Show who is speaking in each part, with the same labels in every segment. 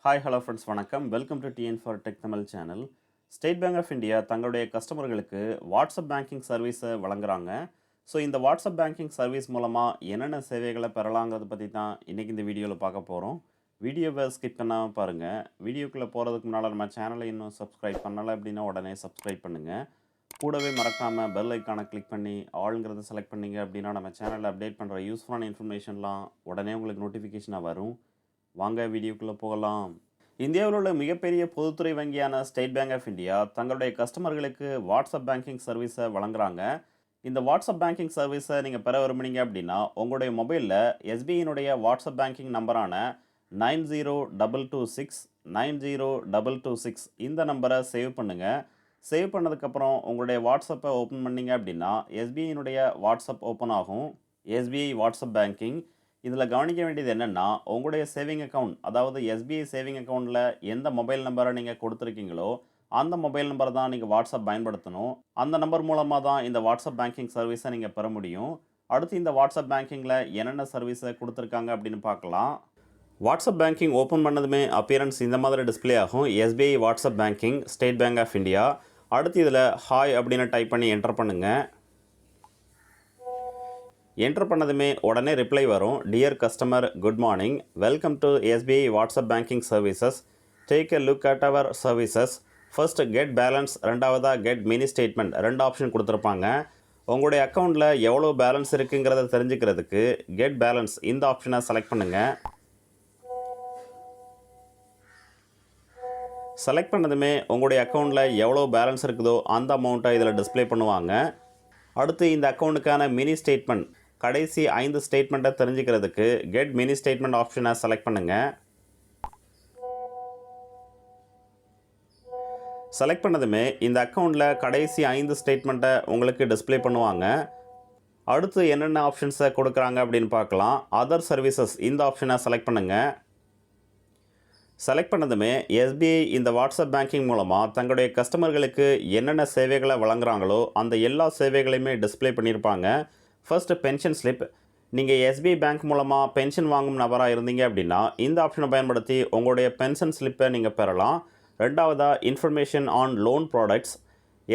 Speaker 1: Hi hello friends வணக்கம். Welcome to TN for tech Tamil channel. State bank of India தங்களுடைய கஸ்டமர்களுக்கு WhatsApp banking சர்வீஸை வழங்குறாங்க. ஸோ இந்த வாட்ஸ்அப் பேங்கிங் சர்வீஸ் மூலமாக என்னென்ன சேவைகளை பெறலாங்கிறத பற்றி தான் இன்றைக்கி இந்த வீடியோவில் பார்க்க போகிறோம். வீடியோவை ஸ்கிப் பண்ணாமல் பாருங்கள். வீடியோக்குள்ளே போகிறதுக்கு முன்னால் நம்ம சேனலை இன்னும் சப்ஸ்கிரைப் பண்ணலை அப்படின்னா உடனே சப்ஸ்கிரைப் பண்ணுங்கள். கூடவே மறக்காமல் பெல் ஐக்கானை கிளிக் பண்ணி ஆளுங்கிறத செலக்ட் பண்ணிங்க அப்படின்னா நம்ம சேனலில் அப்டேட் பண்ணுற யூஸ்ஃபுல்லான இன்ஃபர்மேஷன்லாம் உடனே உங்களுக்கு நோட்டிஃபிகேஷனாக வரும். வாங்க வீடியோக்குள்ளே போகலாம். இந்தியாவில் உள்ள மிகப்பெரிய பொதுத்துறை வங்கியான ஸ்டேட் பேங்க் ஆஃப் இந்தியா தங்களுடைய கஸ்டமர்களுக்கு வாட்ஸ்அப் பேங்கிங் சர்வீஸை வழங்குறாங்க. இந்த வாட்ஸ்அப் பேங்கிங் சர்வீஸை நீங்கள் பெற விரும்புனீங்க அப்படின்னா உங்களுடைய மொபைலில் எஸ்பிஐனுடைய வாட்ஸ்அப் பேங்கிங் நம்பரான 9022690226 இந்த நம்பரை சேவ் பண்ணுங்கள். சேவ் பண்ணதுக்கப்புறம் உங்களுடைய வாட்ஸ்அப்பை ஓப்பன் பண்ணிங்க அப்படின்னா எஸ்பிஐனுடைய வாட்ஸ்அப் ஓப்பன் ஆகும். SBI WhatsApp banking. இதில் கவனிக்க வேண்டியது என்னென்னா, உங்களுடைய சேவிங் அக்கௌண்ட், அதாவது எஸ்பிஐ சேவிங் அக்கௌண்ட்டில் எந்த மொபைல் நம்பரை நீங்கள் கொடுத்துருக்கீங்களோ அந்த மொபைல் நம்பர் தான் நீங்கள் வாட்ஸ்அப் பயன்படுத்தணும். அந்த நம்பர் மூலமாக தான் இந்த வாட்ஸ்அப் பேங்கிங் சர்வீஸை நீங்கள் பெற முடியும். அடுத்து இந்த வாட்ஸ்அப் பேங்கிங்கில் என்னென்ன சர்வீஸை கொடுத்துருக்காங்க அப்படின்னு பார்க்கலாம். வாட்ஸ்அப் பேங்கிங் ஓப்பன் பண்ணதுமே அப்பியரன்ஸ் இந்த மாதிரி டிஸ்பிளே ஆகும். SBI WhatsApp banking, state bank of India. அடுத்து இதில் ஹாய் அப்படின்னு டைப் பண்ணி என்டர் பண்ணுங்கள். என்டர் பண்ணதுமே உடனே ரிப்ளை வரும். Dear customer, good morning, welcome to SBI WhatsApp banking services, take a look at our services. First get balance, ரெண்டாவதாக get mini statement, ரெண்டு ஆப்ஷன் கொடுத்துருப்பாங்க. உங்களுடைய அக்கௌண்ட்டில் எவ்வளோ பேலன்ஸ் இருக்குங்கிறத தெரிஞ்சுக்கிறதுக்கு கெட் பேலன்ஸ் இந்த ஆப்ஷனை செலக்ட் பண்ணுங்கள். செலக்ட் பண்ணதுமே உங்களுடைய அக்கௌண்ட்டில் எவ்வளோ பேலன்ஸ் இருக்குதோ அந்த அமௌண்ட்டை இதில் டிஸ்பிளே பண்ணுவாங்க. அடுத்து இந்த அக்கௌண்ட்டுக்கான மினி ஸ்டேட்மெண்ட், கடைசி 5 ஸ்டேட்மெண்ட்டை தெரிஞ்சுக்கிறதுக்கு கெட் மினி ஸ்டேட்மெண்ட் ஆப்ஷனை செலக்ட் பண்ணுங்கள். செலக்ட் பண்ணதுமே இந்த அக்கௌண்ட்டில் கடைசி 5 ஸ்டேட்மெண்ட்டை உங்களுக்கு டிஸ்பிளே பண்ணுவாங்க. அடுத்து என்னென்ன ஆப்ஷன்ஸை கொடுக்குறாங்க அப்படின்னு பார்க்கலாம். அதர் சர்வீசஸ் இந்த ஆப்ஷனை செலக்ட் பண்ணுங்கள். செலக்ட் பண்ணதுமே எஸ்பிஐ இந்த வாட்ஸ்அப் பேங்கிங் மூலமாக தங்களுடைய கஸ்டமர்களுக்கு என்னென்ன சேவைகளை வழங்குறாங்களோ அந்த எல்லா சேவைகளையுமே டிஸ்பிளே பண்ணியிருப்பாங்க. First pension slip. நீங்கள் எஸ்பிஐ பேங்க் மூலமாக பென்ஷன் வாங்கும் நபராக இருந்தீங்க அப்படின்னா இந்த ஆப்ஷனை பயன்படுத்தி உங்களுடைய பென்ஷன் ஸ்லிப்பை நீங்கள் பெறலாம். ரெண்டாவதாக இன்ஃபர்மேஷன் ஆன் லோன் ப்ராடக்ட்ஸ்.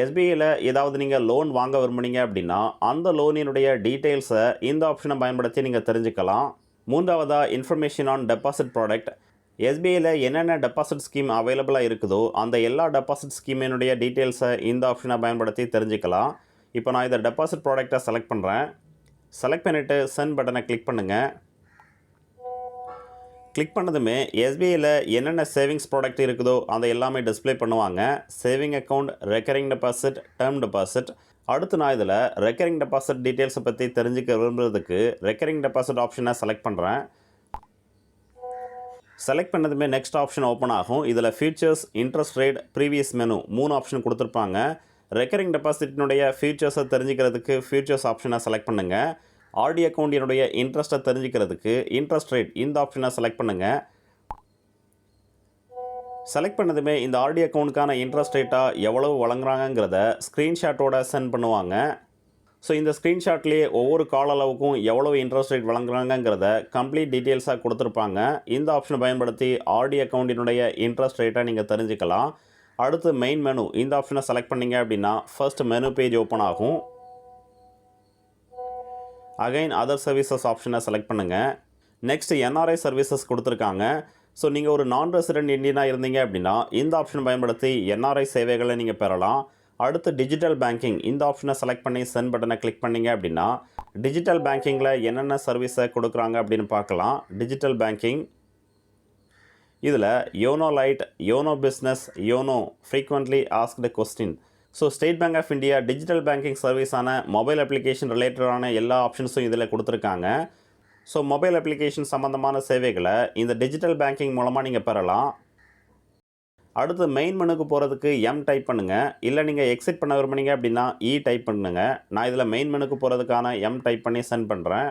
Speaker 1: எஸ்பிஐயில் ஏதாவது நீங்கள் லோன் வாங்க விரும்புனீங்க அப்படின்னா அந்த லோனினுடைய டீட்டெயில்ஸை இந்த ஆப்ஷனை பயன்படுத்தி நீங்கள் தெரிஞ்சுக்கலாம். மூன்றாவதாக இன்ஃபர்மேஷன் ஆன் டெபாசிட் ப்ராடக்ட். எஸ்பிஐயில் என்னென்ன டெபாசிட் ஸ்கீம் அவைலபிளாக இருக்குதோ அந்த எல்லா டெபாசிட் ஸ்கீமினுடைய டீட்டெயில்ஸை இந்த ஆப்ஷனை பயன்படுத்தி தெரிஞ்சுக்கலாம். இப்போ நான் இதை டெபாசிட் ப்ராடக்டை செலக்ட் பண்ணுறேன். செலக்ட் பண்ணிவிட்டு சென்ட் பட்டனை கிளிக் பண்ணுங்கள். கிளிக் பண்ணதுமே எஸ்பிஐயில் என்னென்ன சேவிங்ஸ் ப்ராடக்ட் இருக்குதோ அதை எல்லாமே டிஸ்பிளே பண்ணுவாங்க. Saving account, recurring deposit, term deposit. அடுத்து நான் இதில் ரெக்கரிங் டெபாசிட் டீட்டெயில்ஸை பற்றி தெரிஞ்சுக்க விரும்புறதுக்கு ரெக்கரிங் டெபாசிட் ஆப்ஷனை செலக்ட் பண்ணுறேன். செலக்ட் பண்ணதுமே நெக்ஸ்ட் ஆப்ஷன் ஓப்பன் ஆகும். இதில் futures, interest rate, previous menu 3 option கொடுத்துருப்பாங்க. ரெக்கரிங் டெபாசிட்டினுடைய ஃபியூச்சர்ஸை தெரிஞ்சுக்கிறதுக்கு ஃபியூச்சர்ஸ் ஆப்ஷனை செலக்ட் பண்ணுங்கள். ஆர்டி அக்கௌண்ட்டினுடைய இன்ட்ரெஸ்ட்டை தெரிஞ்சுக்கிறதுக்கு இன்ட்ரெஸ்ட் ரேட் இந்த ஆப்ஷனை செலக்ட் பண்ணுங்கள். செலக்ட் பண்ணதுமே இந்த ஆர்டி அக்கௌண்ட்டுக்கான இன்ட்ரெஸ்ட் ரேட்டாக எவ்வளவு வழங்குறாங்கிறத ஸ்க்ரீன்ஷாட்டோட சென்ட் பண்ணுவாங்க. ஸோ இந்த ஸ்க்ரீன்ஷாட்லேயே ஒவ்வொரு கால அளவுக்கும் எவ்வளோ இன்ட்ரெஸ்ட் ரேட் வழங்குறாங்கிறத கம்ப்ளீட் டீட்டெயில்ஸாக கொடுத்துருப்பாங்க. இந்த ஆப்ஷனை பயன்படுத்தி ஆர்டி அக்கௌண்ட்டினுடைய இன்ட்ரெஸ்ட் ரேட்டை நீங்கள் தெரிஞ்சுக்கலாம். அடுத்து மெயின் மெனு இந்த ஆப்ஷனை செலக்ட் பண்ணிங்க அப்படின்னா ஃபர்ஸ்ட் மெனு பேஜ் ஓப்பன் ஆகும். அகைன் அதர் சர்வீசஸ் ஆப்ஷனை செலக்ட் பண்ணுங்கள். நெக்ஸ்ட் என்ஆர்ஐ சர்வீசஸ் கொடுத்துருக்காங்க. ஸோ நீங்கள் ஒரு நான் ரெசிடென்ட் இந்தியனாக இருந்தீங்க அப்படின்னா இந்த ஆப்ஷனை பயன்படுத்தி என்ஆர்ஐ சேவைகளை நீங்கள் பெறலாம். அடுத்து டிஜிட்டல் பேங்கிங் இந்த ஆப்ஷனை செலக்ட் பண்ணி சென்ட் பட்டனை கிளிக் பண்ணிங்க அப்படின்னா டிஜிட்டல் பேங்கிங்கில் என்னென்ன சர்வீஸை கொடுக்குறாங்க அப்படின்னு பார்க்கலாம். டிஜிட்டல் பேங்கிங் இதில் YONO lite, YONO business, YONO frequently asked question. So State bank of India digital banking சர்வீஸான மொபைல் அப்ளிகேஷன் ரிலேட்டடான எல்லா ஆப்ஷன்ஸும் இதில் கொடுத்துருக்காங்க. ஸோ மொபைல் அப்ளிகேஷன் சம்மந்தமான சேவைகளை இந்த டிஜிட்டல் பேங்கிங் மூலமாக நீங்கள் பெறலாம். அடுத்து மெயின் மெனுக்கு போகிறதுக்கு எம் டைப் பண்ணுங்கள். இல்லை நீங்கள் எக்ஸிட் பண்ண விரும்புனீங்க அப்படின்னா இ டைப் பண்ணுங்கள். நான் இதில் மெயின் மெனுக்கு போகிறதுக்கான எம் டைப் பண்ணி சென்ட் பண்ணுறேன்.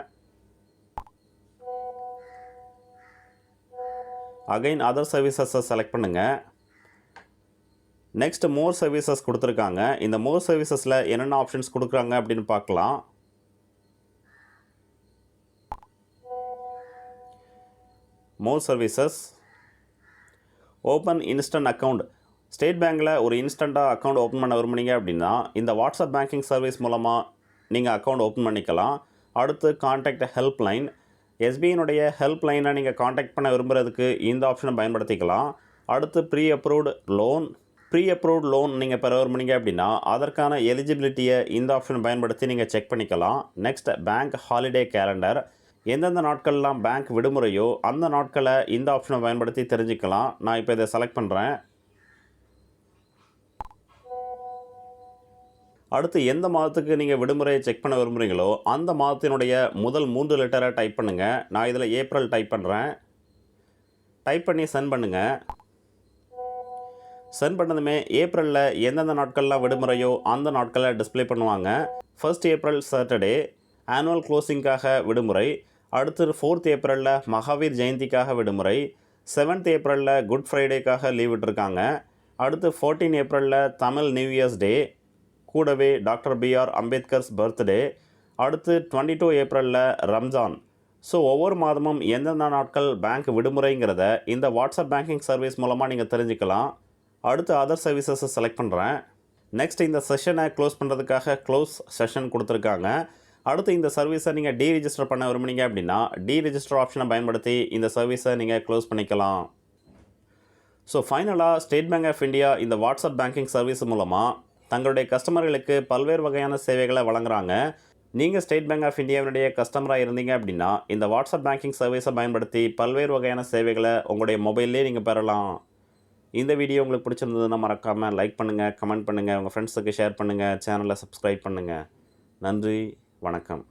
Speaker 1: அகைன் அதர் சர்வீசஸை செலக்ட் பண்ணுங்கள். நெக்ஸ்ட் மோர் சர்வீசஸ் கொடுத்துருக்காங்க. இந்த மோர் சர்வீசஸில் என்னென்ன ஆப்ஷன்ஸ் கொடுக்குறாங்க அப்படின்னு பார்க்கலாம். More services open instant account. State பேங்க்கில் ஒரு இன்ஸ்டண்ட்டாக அக்கௌண்ட் ஓப்பன் பண்ண விரும்புனீங்க அப்படின்னா இந்த வாட்ஸ்அப் பேங்கிங் சர்வீஸ் மூலமாக நீங்கள் அக்கௌண்ட் ஓப்பன் பண்ணிக்கலாம். அடுத்து கான்டாக்ட் ஹெல்ப் லைன். எஸ்பிஐனுடைய ஹெல்ப் லைனை நீங்கள் கான்டாக்ட் பண்ண விரும்புகிறதுக்கு இந்த ஆப்ஷனை பயன்படுத்திக்கலாம். அடுத்து ப்ரீ அப்ரூவ்ட் லோன் நீங்கள் பெற விரும்புனீங்க அப்படின்னா அதற்கான எலிஜிபிலிட்டியை இந்த ஆப்ஷனை பயன்படுத்தி நீங்கள் செக் பண்ணிக்கலாம். Next bank holiday calendar. எந்தெந்த நாட்கள்லாம் பேங்க் விடுமுறையோ அந்த நாட்களை இந்த ஆப்ஷனை பயன்படுத்தி தெரிஞ்சுக்கலாம். நான் இப்போ இதை செலக்ட் பண்ணுறேன். அடுத்து எந்த மாதத்துக்கு நீங்கள் விடுமுறையை செக் பண்ண விரும்புகிறீங்களோ அந்த மாதத்தினுடைய முதல் 3 லெட்டரை டைப் பண்ணுங்கள். நான் இதில் ஏப்ரல் டைப் பண்ணுறேன். டைப் பண்ணி சென்ட் பண்ணுங்கள். சென்ட் பண்ணதுமே ஏப்ரலில் எந்தெந்த நாட்கள்லாம் விடுமுறையோ அந்த நாட்களை டிஸ்ப்ளே பண்ணுவாங்க. 1 ஏப்ரல் சாட்டர்டே ஆனுவல் க்ளோசிங்காக விடுமுறை. அடுத்து 4 ஏப்ரலில் மகாவீர் ஜெயந்திக்காக விடுமுறை. 7 ஏப்ரலில் குட் ஃப்ரைடேக்காக லீவ் விட்டுருக்காங்க. அடுத்து 14 ஏப்ரலில் தமிழ் நியூ இயர்ஸ் டே, கூடவே டாக்டர் பிஆர் அம்பேத்கர்ஸ் பர்த்டே. அடுத்து 22 ஏப்ரலில் ரம்ஜான். ஸோ ஒவ்வொரு மாதமும் எந்தெந்த நாட்கள் பேங்க் விடுமுறைங்கிறத இந்த வாட்ஸ்அப் பேங்கிங் சர்வீஸ் மூலமாக நீங்கள் தெரிஞ்சுக்கலாம். அடுத்து அதர் சர்வீசஸை செலக்ட் பண்ணுறேன். நெக்ஸ்ட் இந்த செஷனை க்ளோஸ் பண்ணுறதுக்காக க்ளோஸ் செஷன் கொடுத்துருக்காங்க. அடுத்து இந்த சர்வீஸை நீங்கள் டீரிஜிஸ்டர் பண்ண விரும்புனீங்க அப்படின்னா டீரிஜிஸ்டர் ஆப்ஷனை பயன்படுத்தி இந்த சர்வீஸை நீங்கள் க்ளோஸ் பண்ணிக்கலாம். ஸோ ஃபைனலாக ஸ்டேட் பேங்க் ஆஃப் இந்தியா இந்த வாட்ஸ்அப் பேங்கிங் சர்வீஸ் மூலமாக தங்களுடைய கஸ்டமர்களுக்கு பல்வேறு வகையான சேவைகளை வழங்குறாங்க. நீங்கள் ஸ்டேட் பேங்க் ஆஃப் இந்தியாவினுடைய கஸ்டமராக இருந்தீங்க அப்படின்னா இந்த வாட்ஸ்அப் பேங்கிங் சர்வீஸை பயன்படுத்தி பல்வேறு வகையான சேவைகளை உங்களுடைய மொபைல்லே நீங்கள் பெறலாம். இந்த வீடியோ உங்களுக்கு பிடிச்சிருந்ததுன்னா மறக்காமல் லைக் பண்ணுங்கள், கமெண்ட் பண்ணுங்கள், உங்கள் ஃப்ரெண்ட்ஸுக்கு ஷேர் பண்ணுங்கள், சேனலை சப்ஸ்கிரைப் பண்ணுங்கள். நன்றி, வணக்கம்.